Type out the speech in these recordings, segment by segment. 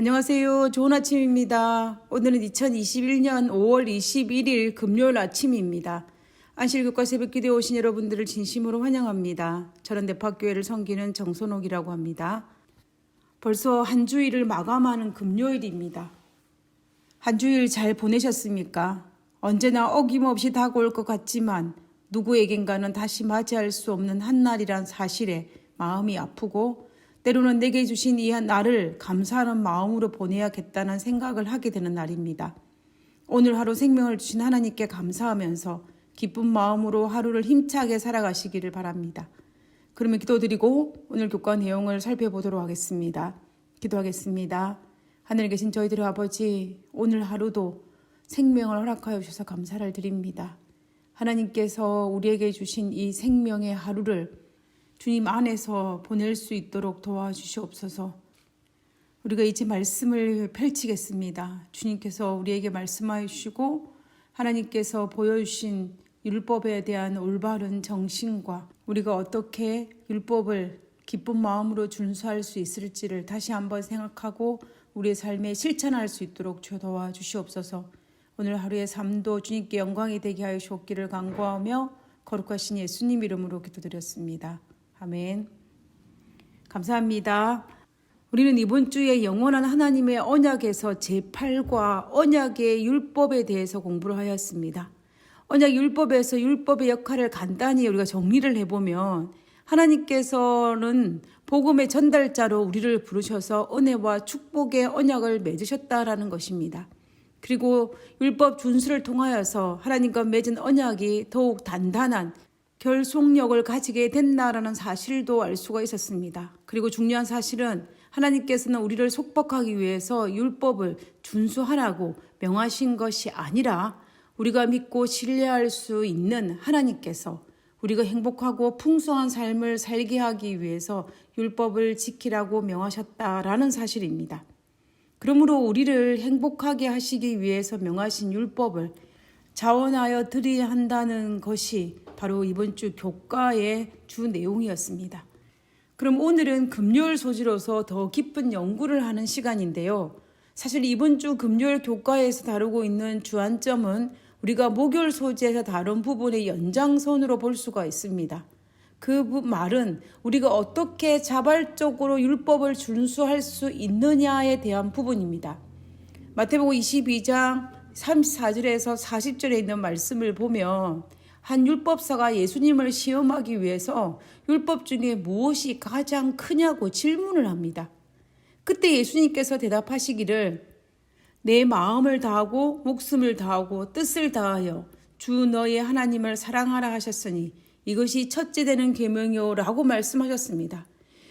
안녕하세요. 좋은 아침입니다. 오늘은 2021년 5월 21일 금요일 아침입니다. 안실교과 새벽기도에 오신 여러분들을 진심으로 환영합니다. 저는 대파교회를 섬기는 정선옥이라고 합니다. 벌써 한 주일을 마감하는 금요일입니다. 한 주일 잘 보내셨습니까? 언제나 어김없이 다가올 것 같지만 누구에겐가는 다시 맞이할 수 없는 한날이란 사실에 마음이 아프고 때로는 내게 주신 이 날을 감사하는 마음으로 보내야겠다는 생각을 하게 되는 날입니다. 오늘 하루 생명을 주신 하나님께 감사하면서 기쁜 마음으로 하루를 힘차게 살아가시기를 바랍니다. 그러면 기도드리고 오늘 교과 내용을 살펴보도록 하겠습니다. 기도하겠습니다. 하늘에 계신 저희들의 아버지, 오늘 하루도 생명을 허락하여 주셔서 감사를 드립니다. 하나님께서 우리에게 주신 이 생명의 하루를 주님 안에서 보낼 수 있도록 도와주시옵소서. 우리가 이제 말씀을 펼치겠습니다. 주님께서 우리에게 말씀하여 주시고 하나님께서 보여주신 율법에 대한 올바른 정신과 우리가 어떻게 율법을 기쁜 마음으로 준수할 수 있을지를 다시 한번 생각하고 우리의 삶에 실천할 수 있도록 도와주시옵소서. 오늘 하루의 삶도 주님께 영광이 되게 하여 주옵기를 간구하며 거룩하신 예수님 이름으로 기도드렸습니다. 아멘. 감사합니다. 우리는 이번 주에 영원한 하나님의 언약에서 제8과 언약의 율법에 대해서 공부를 하였습니다. 언약 율법에서 율법의 역할을 간단히 우리가 정리를 해보면 하나님께서는 복음의 전달자로 우리를 부르셔서 은혜와 축복의 언약을 맺으셨다라는 것입니다. 그리고 율법 준수를 통하여서 하나님과 맺은 언약이 더욱 단단한 결속력을 가지게 된다라는 사실도 알 수가 있었습니다. 그리고 중요한 사실은 하나님께서는 우리를 속박하기 위해서 율법을 준수하라고 명하신 것이 아니라 우리가 믿고 신뢰할 수 있는 하나님께서 우리가 행복하고 풍성한 삶을 살게 하기 위해서 율법을 지키라고 명하셨다라는 사실입니다. 그러므로 우리를 행복하게 하시기 위해서 명하신 율법을 자원하여 드려야 한다는 것이 바로 이번 주 교과의 주 내용이었습니다. 그럼 오늘은 금요일 소지로서 더 깊은 연구를 하는 시간인데요. 사실 이번 주 금요일 교과에서 다루고 있는 주안점은 우리가 목요일 소지에서 다룬 부분의 연장선으로 볼 수가 있습니다. 그 말은 우리가 어떻게 자발적으로 율법을 준수할 수 있느냐에 대한 부분입니다. 마태복음 22장 34절에서 40절에 있는 말씀을 보면 한 율법사가 예수님을 시험하기 위해서 율법 중에 무엇이 가장 크냐고 질문을 합니다. 그때 예수님께서 대답하시기를 내 마음을 다하고 목숨을 다하고 뜻을 다하여 주 너의 하나님을 사랑하라 하셨으니 이것이 첫째 되는 계명이요 라고 말씀하셨습니다.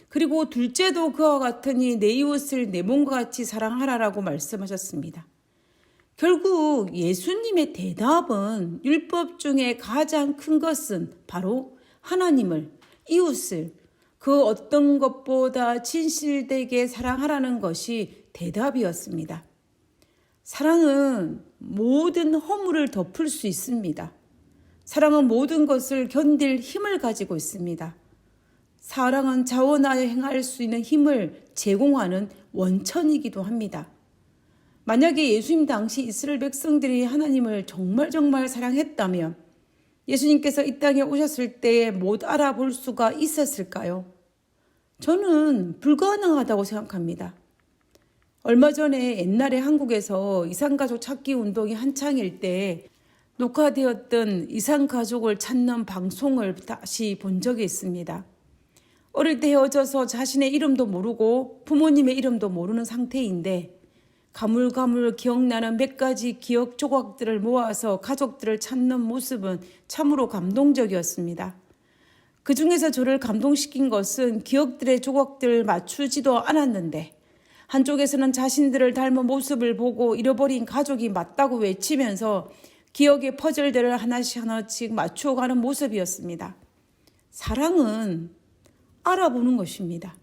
그리고 둘째도 그와 같으니 내 이웃을 내 몸과 같이 사랑하라라고 말씀하셨습니다. 결국 예수님의 대답은 율법 중에 가장 큰 것은 바로 하나님을, 이웃을 그 어떤 것보다 진실되게 사랑하라는 것이 대답이었습니다. 사랑은 모든 허물을 덮을 수 있습니다. 사랑은 모든 것을 견딜 힘을 가지고 있습니다. 사랑은 자원하여 행할 수 있는 힘을 제공하는 원천이기도 합니다. 만약에 예수님 당시 이스라엘 백성들이 하나님을 정말 사랑했다면 예수님께서 이 땅에 오셨을 때 못 알아볼 수가 있었을까요? 저는 불가능하다고 생각합니다. 얼마 전에 옛날에 한국에서 이산가족 찾기 운동이 한창일 때 녹화되었던 이산가족을 찾는 방송을 다시 본 적이 있습니다. 어릴 때 헤어져서 자신의 이름도 모르고 부모님의 이름도 모르는 상태인데 가물가물 기억나는 몇 가지 기억 조각들을 모아서 가족들을 찾는 모습은 참으로 감동적이었습니다. 그 중에서 저를 감동시킨 것은 기억들의 조각들을 맞추지도 않았는데 한쪽에서는 자신들을 닮은 모습을 보고 잃어버린 가족이 맞다고 외치면서 기억의 퍼즐들을 하나씩 맞추어가는 모습이었습니다. 사랑은 알아보는 것입니다.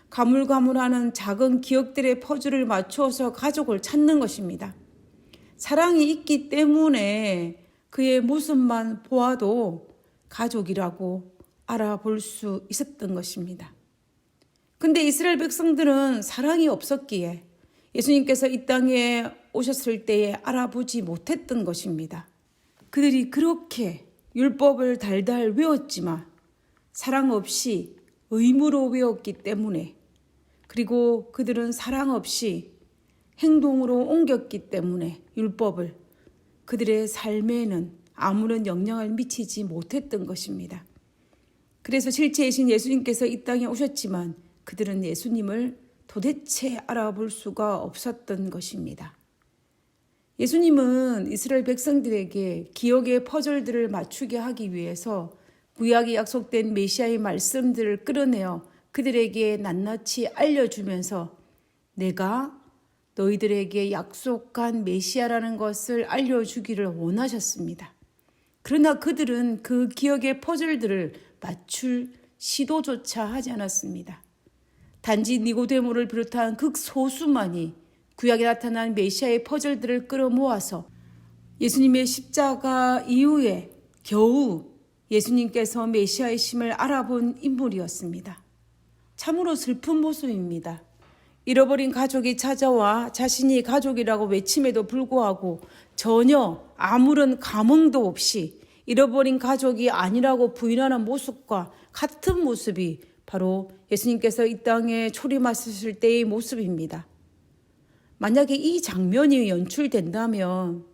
가물가물하는 작은 기억들의 퍼즐을 맞추어서 가족을 찾는 것입니다. 사랑이 있기 때문에 그의 모습만 보아도 가족이라고 알아볼 수 있었던 것입니다. 근데 이스라엘 백성들은 사랑이 없었기에 예수님께서 이 땅에 오셨을 때에 알아보지 못했던 것입니다. 그들이 그렇게 율법을 달달 외웠지만 사랑 없이 의무로 외웠기 때문에, 그리고 그들은 사랑 없이 행동으로 옮겼기 때문에 율법을 그들의 삶에는 아무런 영향을 미치지 못했던 것입니다. 그래서 실제이신 예수님께서 이 땅에 오셨지만 그들은 예수님을 도대체 알아볼 수가 없었던 것입니다. 예수님은 이스라엘 백성들에게 기억의 퍼즐들을 맞추게 하기 위해서 구약에 약속된 메시아의 말씀들을 끌어내어 그들에게 낱낱이 알려주면서 내가 너희들에게 약속한 메시아라는 것을 알려주기를 원하셨습니다. 그러나 그들은 그 기억의 퍼즐들을 맞출 시도조차 하지 않았습니다. 단지 니고데모를 비롯한 극소수만이 구약에 나타난 메시아의 퍼즐들을 끌어모아서 예수님의 십자가 이후에 겨우 예수님께서 메시아이심을 알아본 인물이었습니다. 참으로 슬픈 모습입니다. 잃어버린 가족이 찾아와 자신이 가족이라고 외침에도 불구하고 전혀 아무런 감흥도 없이 잃어버린 가족이 아니라고 부인하는 모습과 같은 모습이 바로 예수님께서 이 땅에 초림하셨을 때의 모습입니다. 만약에 이 장면이 연출된다면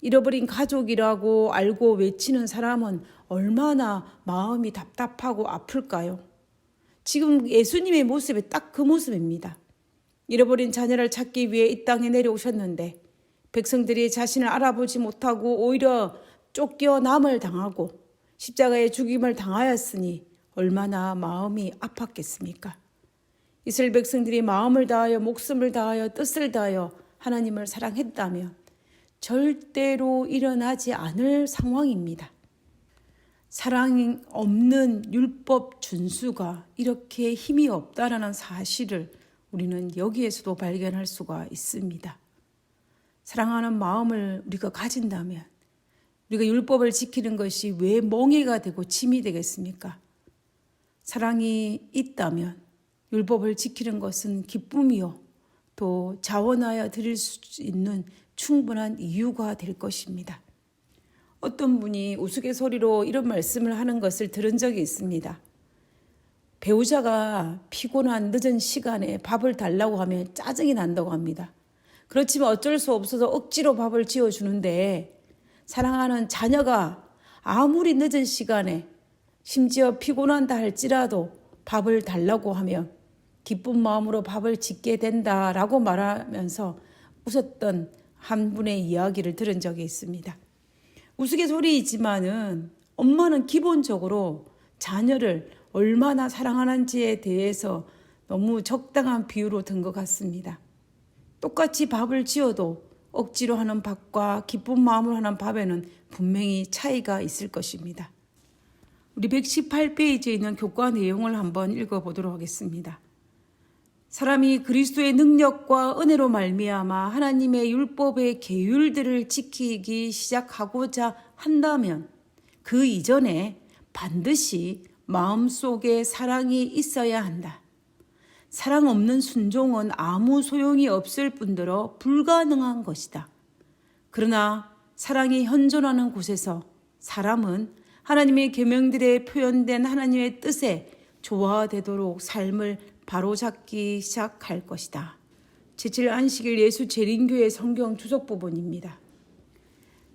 잃어버린 가족이라고 알고 외치는 사람은 얼마나 마음이 답답하고 아플까요? 지금 예수님의 모습이 딱 그 모습입니다. 잃어버린 자녀를 찾기 위해 이 땅에 내려오셨는데 백성들이 자신을 알아보지 못하고 오히려 쫓겨남을 당하고 십자가의 죽임을 당하였으니 얼마나 마음이 아팠겠습니까? 이스라엘 백성들이 마음을 다하여 목숨을 다하여 뜻을 다하여 하나님을 사랑했다면 절대로 일어나지 않을 상황입니다. 사랑이 없는 율법 준수가 이렇게 힘이 없다라는 사실을 우리는 여기에서도 발견할 수가 있습니다. 사랑하는 마음을 우리가 가진다면 우리가 율법을 지키는 것이 왜 멍해가 되고 짐이 되겠습니까? 사랑이 있다면 율법을 지키는 것은 기쁨이요 또 자원하여 드릴 수 있는 충분한 이유가 될 것입니다. 어떤 분이 우스갯소리로 이런 말씀을 하는 것을 들은 적이 있습니다. 배우자가 피곤한 늦은 시간에 밥을 달라고 하면 짜증이 난다고 합니다. 그렇지만 어쩔 수 없어서 억지로 밥을 지어주는데 사랑하는 자녀가 아무리 늦은 시간에 심지어 피곤한다 할지라도 밥을 달라고 하면 기쁜 마음으로 밥을 짓게 된다라고 말하면서 웃었던 한 분의 이야기를 들은 적이 있습니다. 우스갯소리이지만은 엄마는 기본적으로 자녀를 얼마나 사랑하는지에 대해서 너무 적당한 비유로 든 것 같습니다. 똑같이 밥을 지어도 억지로 하는 밥과 기쁜 마음으로 하는 밥에는 분명히 차이가 있을 것입니다. 우리 118페이지에 있는 교과 내용을 한번 읽어보도록 하겠습니다. 사람이 그리스도의 능력과 은혜로 말미암아 하나님의 율법의 계율들을 지키기 시작하고자 한다면 그 이전에 반드시 마음속에 사랑이 있어야 한다. 사랑 없는 순종은 아무 소용이 없을 뿐더러 불가능한 것이다. 그러나 사랑이 현존하는 곳에서 사람은 하나님의 계명들에 표현된 하나님의 뜻에 조화되도록 삶을 바로잡기 시작할 것이다. 제7 안식일 예수 재림교회 성경 주석 부분입니다.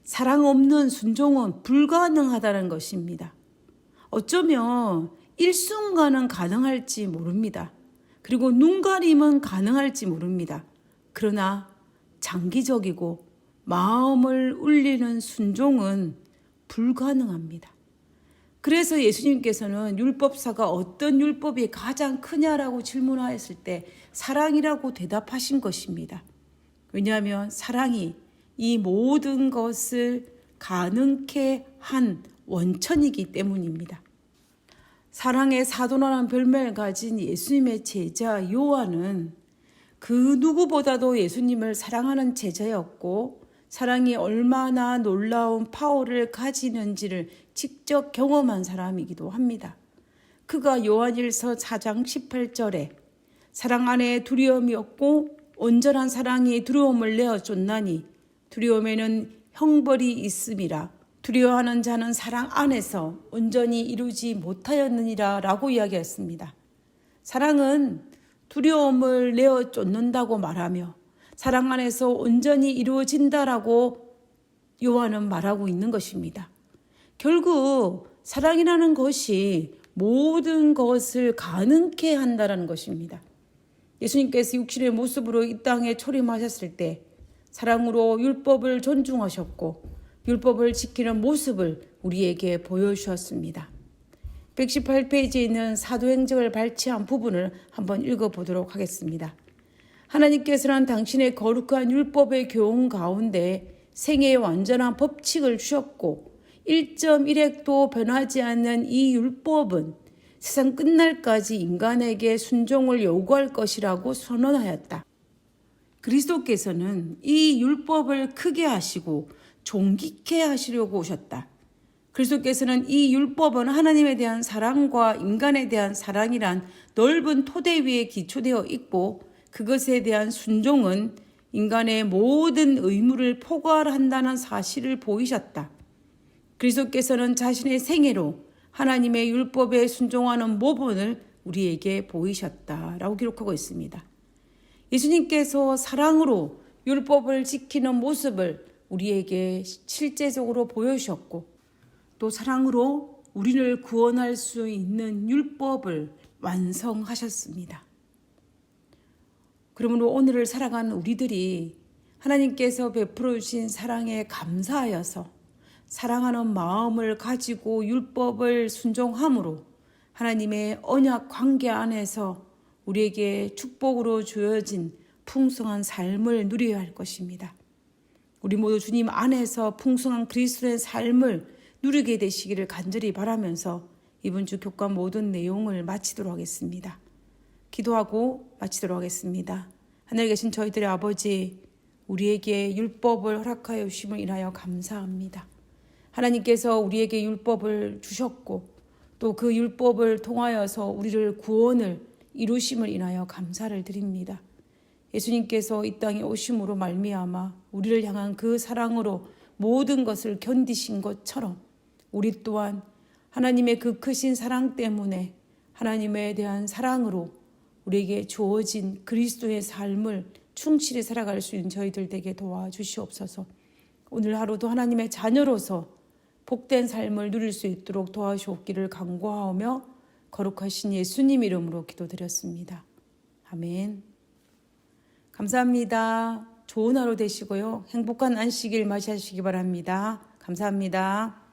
사랑 없는 순종은 불가능하다는 것입니다. 어쩌면 일순간은 가능할지 모릅니다. 그리고 눈가림은 가능할지 모릅니다. 그러나 장기적이고 마음을 울리는 순종은 불가능합니다. 그래서 예수님께서는 율법사가 어떤 율법이 가장 크냐라고 질문하였을 때 사랑이라고 대답하신 것입니다. 왜냐하면 사랑이 이 모든 것을 가능케 한 원천이기 때문입니다. 사랑의 사도라는 별명을 가진 예수님의 제자 요한은 그 누구보다도 예수님을 사랑하는 제자였고 사랑이 얼마나 놀라운 파워를 가지는지를 직접 경험한 사람이기도 합니다. 그가 요한일서 4장 18절에 사랑 안에 두려움이 없고 온전한 사랑이 두려움을 내어 쫓나니 두려움에는 형벌이 있음이라. 두려워하는 자는 사랑 안에서 온전히 이루지 못하였느니라 라고 이야기했습니다. 사랑은 두려움을 내어 쫓는다고 말하며 사랑 안에서 온전히 이루어진다라고 요한은 말하고 있는 것입니다. 결국 사랑이라는 것이 모든 것을 가능케 한다는 것입니다. 예수님께서 육신의 모습으로 이 땅에 초림하셨을 때 사랑으로 율법을 존중하셨고 율법을 지키는 모습을 우리에게 보여주셨습니다. 118페이지에 있는 사도행적을 발췌한 부분을 한번 읽어보도록 하겠습니다. 하나님께서는 당신의 거룩한 율법의 교훈 가운데 생애의 완전한 법칙을 주셨고 1.1획도 변하지 않는 이 율법은 세상 끝날까지 인간에게 순종을 요구할 것이라고 선언하였다. 그리스도께서는 이 율법을 크게 하시고 존귀케 하시려고 오셨다. 그리스도께서는 이 율법은 하나님에 대한 사랑과 인간에 대한 사랑이란 넓은 토대 위에 기초되어 있고 그것에 대한 순종은 인간의 모든 의무를 포괄한다는 사실을 보이셨다. 그리스도께서는 자신의 생애로 하나님의 율법에 순종하는 모본을 우리에게 보이셨다라고 기록하고 있습니다. 예수님께서 사랑으로 율법을 지키는 모습을 우리에게 실제적으로 보여주셨고 또 사랑으로 우리를 구원할 수 있는 율법을 완성하셨습니다. 그러므로 오늘을 살아가는 우리들이 하나님께서 베풀어 주신 사랑에 감사하여서 사랑하는 마음을 가지고 율법을 순종함으로 하나님의 언약 관계 안에서 우리에게 축복으로 주어진 풍성한 삶을 누려야 할 것입니다. 우리 모두 주님 안에서 풍성한 그리스도의 삶을 누리게 되시기를 간절히 바라면서 이번 주 교과 모든 내용을 마치도록 하겠습니다. 기도하고 마치도록 하겠습니다. 하늘에 계신 저희들의 아버지, 우리에게 율법을 허락하여 주심을 인하여 감사합니다. 하나님께서 우리에게 율법을 주셨고 또 그 율법을 통하여서 우리를 구원을 이루심을 인하여 감사를 드립니다. 예수님께서 이 땅에 오심으로 말미암아 우리를 향한 그 사랑으로 모든 것을 견디신 것처럼 우리 또한 하나님의 그 크신 사랑 때문에 하나님에 대한 사랑으로 우리에게 주어진 그리스도의 삶을 충실히 살아갈 수 있는 저희들 되게 도와주시옵소서. 오늘 하루도 하나님의 자녀로서 복된 삶을 누릴 수 있도록 도와주옵기를 간구하오며 거룩하신 예수님 이름으로 기도드렸습니다. 아멘. 감사합니다. 좋은 하루 되시고요. 행복한 안식일 맞이하시기 바랍니다. 감사합니다.